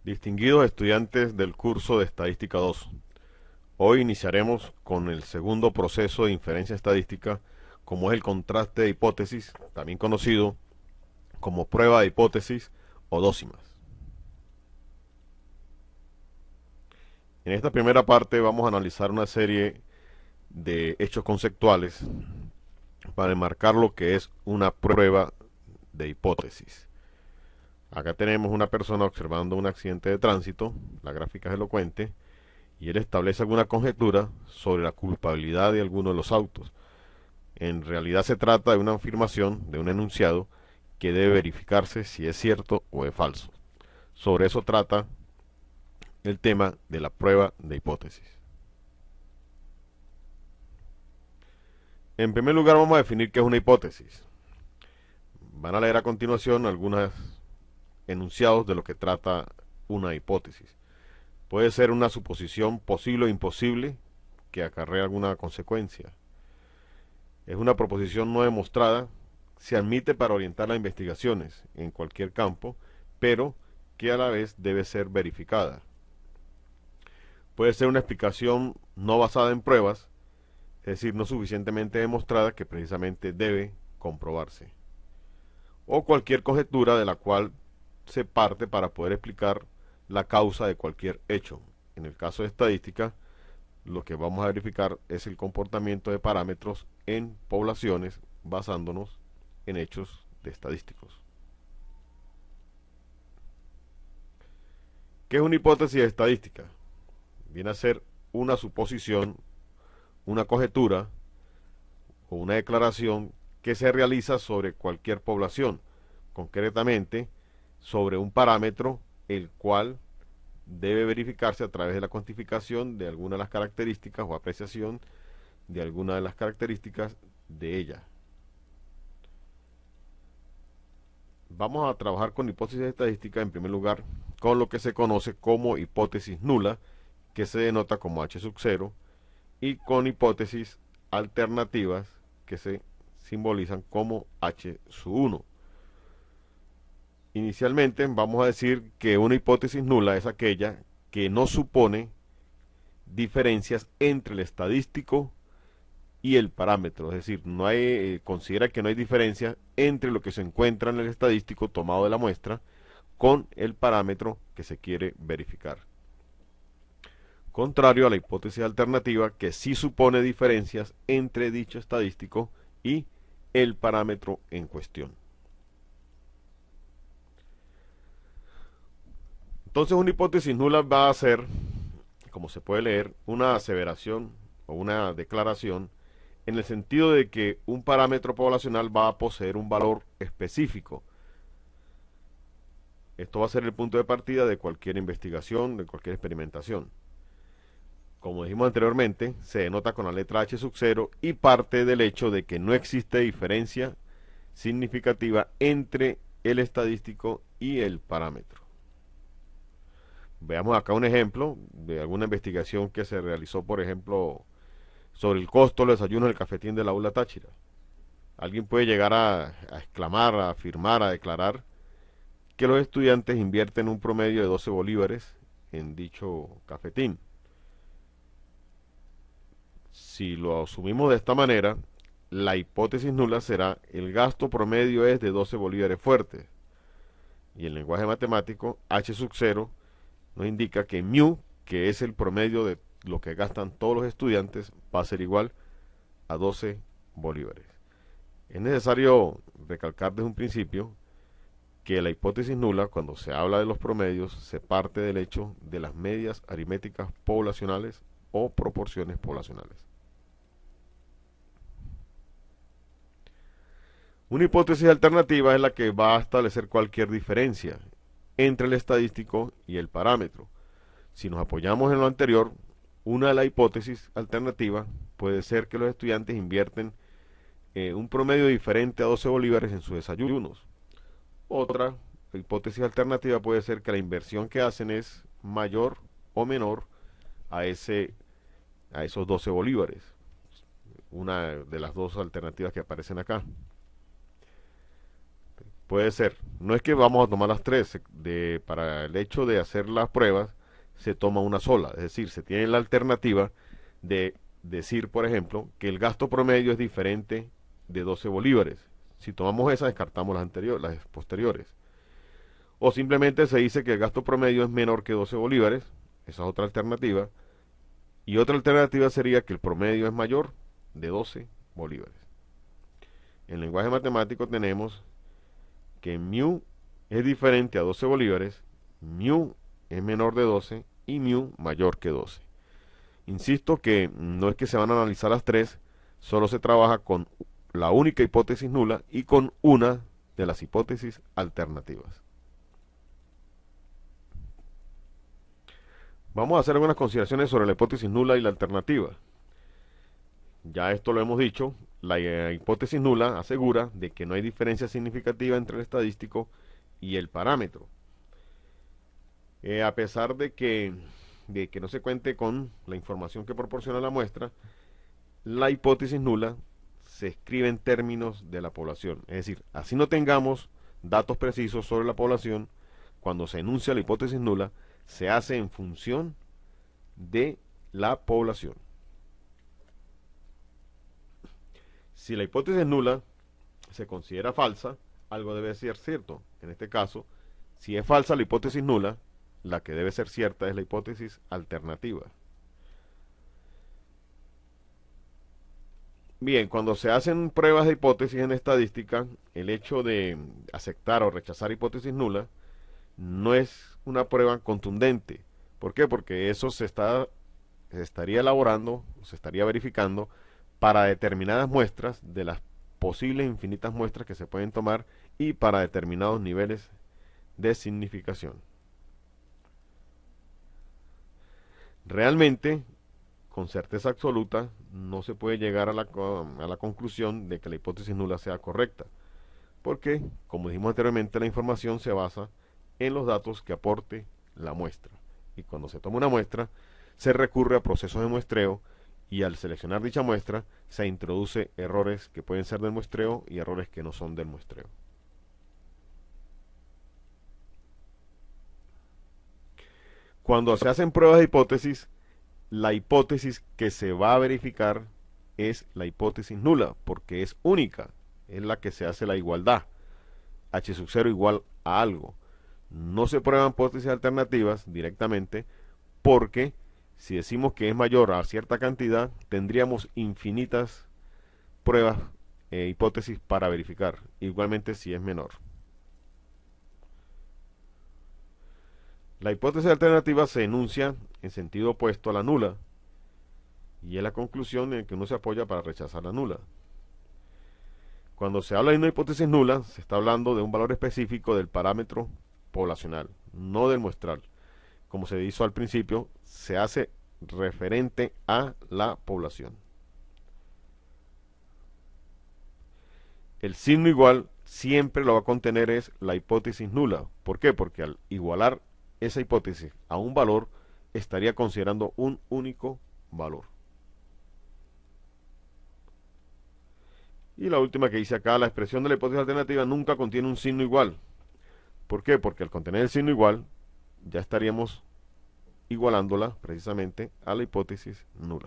Distinguidos estudiantes del curso de Estadística 2, hoy iniciaremos con el segundo proceso de inferencia estadística, como es el contraste de hipótesis, también conocido como prueba de hipótesis o dócimas. En esta primera parte vamos a analizar una serie de hechos conceptuales para enmarcar lo que es una prueba de hipótesis. Acá tenemos una persona observando un accidente de tránsito, la gráfica es elocuente, y él establece alguna conjetura sobre la culpabilidad de alguno de los autos. En realidad se trata de una afirmación, de un enunciado, que debe verificarse si es cierto o es falso. Sobre eso trata el tema de la prueba de hipótesis. En primer lugar vamos a definir qué es una hipótesis. Van a leer a continuación algunos enunciados de lo que trata una hipótesis. Puede ser una suposición posible o imposible que acarrea alguna consecuencia. Es una proposición no demostrada, se admite para orientar las investigaciones en cualquier campo, pero que a la vez debe ser verificada. Puede ser una explicación no basada en pruebas, es decir, no suficientemente demostrada que precisamente debe comprobarse. O cualquier conjetura de la cual se parte para poder explicar la causa de cualquier hecho. En el caso de estadística, lo que vamos a verificar es el comportamiento de parámetros en poblaciones basándonos en hechos de estadísticos. ¿Qué es una hipótesis estadística? Viene a ser una suposición, una conjetura o una declaración que se realiza sobre cualquier población, concretamente sobre un parámetro el cual debe verificarse a través de la cuantificación de alguna de las características o apreciación de alguna de las características de ella. Vamos a trabajar con hipótesis estadísticas en primer lugar con lo que se conoce como hipótesis nula, que se denota como H sub 0, y con hipótesis alternativas, que se simbolizan como H sub 1. Inicialmente vamos a decir que una hipótesis nula es aquella que no supone diferencias entre el estadístico y el parámetro, es decir, considera que no hay diferencia entre lo que se encuentra en el estadístico tomado de la muestra con el parámetro que se quiere verificar. Contrario a la hipótesis alternativa, que sí supone diferencias entre dicho estadístico y el parámetro en cuestión. Entonces una hipótesis nula va a ser, como se puede leer, una aseveración o una declaración en el sentido de que un parámetro poblacional va a poseer un valor específico. Esto va a ser el punto de partida de cualquier investigación, de cualquier experimentación. Como dijimos anteriormente, se denota con la letra H sub 0 y parte del hecho de que no existe diferencia significativa entre el estadístico y el parámetro. Veamos acá un ejemplo de alguna investigación que se realizó, por ejemplo, sobre el costo de los desayunos del cafetín de la Aula Táchira. Alguien puede llegar a exclamar, a afirmar, a declarar que los estudiantes invierten un promedio de 12 bolívares en dicho cafetín. Si lo asumimos de esta manera, la hipótesis nula será el gasto promedio es de 12 bolívares fuertes. Y en lenguaje matemático, H sub 0 nos indica que mu, que es el promedio de lo que gastan todos los estudiantes, va a ser igual a 12 bolívares. Es necesario recalcar desde un principio que la hipótesis nula, cuando se habla de los promedios, se parte del hecho de las medias aritméticas poblacionales o proporciones poblacionales. Una hipótesis alternativa es la que va a establecer cualquier diferencia entre el estadístico y el parámetro. Si nos apoyamos en lo anterior, una de las hipótesis alternativas puede ser que los estudiantes invierten un promedio diferente a 12 bolívares en sus desayunos. Otra hipótesis alternativa puede ser que la inversión que hacen es mayor o menor a esos 12 bolívares. Una de las dos alternativas que aparecen acá. Puede ser. No es que vamos a tomar las tres. Para el hecho de hacer las pruebas, se toma una sola. Es decir, se tiene la alternativa de decir, por ejemplo, que el gasto promedio es diferente de 12 bolívares. Si tomamos esa, descartamos las anteriores, las posteriores. O simplemente se dice que el gasto promedio es menor que 12 bolívares. Esa es otra alternativa. Y otra alternativa sería que el promedio es mayor de 12 bolívares. En lenguaje matemático tenemos que mu es diferente a 12 bolívares, mu es menor de 12 y mu mayor que 12. Insisto que no es que se van a analizar las tres, solo se trabaja con la única hipótesis nula y con una de las hipótesis alternativas. Vamos a hacer algunas consideraciones sobre la hipótesis nula y la alternativa. Ya esto lo hemos dicho, la hipótesis nula asegura de que no hay diferencia significativa entre el estadístico y el parámetro. A pesar de que no se cuente con la información que proporciona la muestra, la hipótesis nula se escribe en términos de la población. Es decir, así no tengamos datos precisos sobre la población, cuando se enuncia la hipótesis nula, se hace en función de la población. Si la hipótesis nula se considera falsa, algo debe ser cierto. En este caso, si es falsa la hipótesis nula, la que debe ser cierta es la hipótesis alternativa. Bien, cuando se hacen pruebas de hipótesis en estadística, el hecho de aceptar o rechazar hipótesis nula no es una prueba contundente. ¿Por qué? Porque eso se estaría elaborando, se estaría verificando para determinadas muestras de las posibles infinitas muestras que se pueden tomar y para determinados niveles de significación. Realmente, con certeza absoluta, no se puede llegar a la conclusión de que la hipótesis nula sea correcta, porque, como dijimos anteriormente, la información se basa en los datos que aporte la muestra. Y cuando se toma una muestra, se recurre a procesos de muestreo y al seleccionar dicha muestra, se introduce errores que pueden ser del muestreo y errores que no son del muestreo. Cuando se hacen pruebas de hipótesis, la hipótesis que se va a verificar es la hipótesis nula, porque es única, es la que se hace la igualdad. H sub 0 igual a algo. No se prueban hipótesis alternativas directamente porque si decimos que es mayor a cierta cantidad, tendríamos infinitas pruebas, hipótesis para verificar. Igualmente si es menor. La hipótesis alternativa se enuncia en sentido opuesto a la nula y es la conclusión en que uno se apoya para rechazar la nula. Cuando se habla de una hipótesis nula, se está hablando de un valor específico del parámetro poblacional, no del muestral. Como se hizo al principio, se hace referente a la población. El signo igual siempre lo va a contener es la hipótesis nula. ¿Por qué? Porque al igualar esa hipótesis a un valor, estaría considerando un único valor. Y la última que dice acá, la expresión de la hipótesis alternativa nunca contiene un signo igual. ¿Por qué? Porque al contener el signo igual, ya estaríamos igualándola precisamente a la hipótesis nula.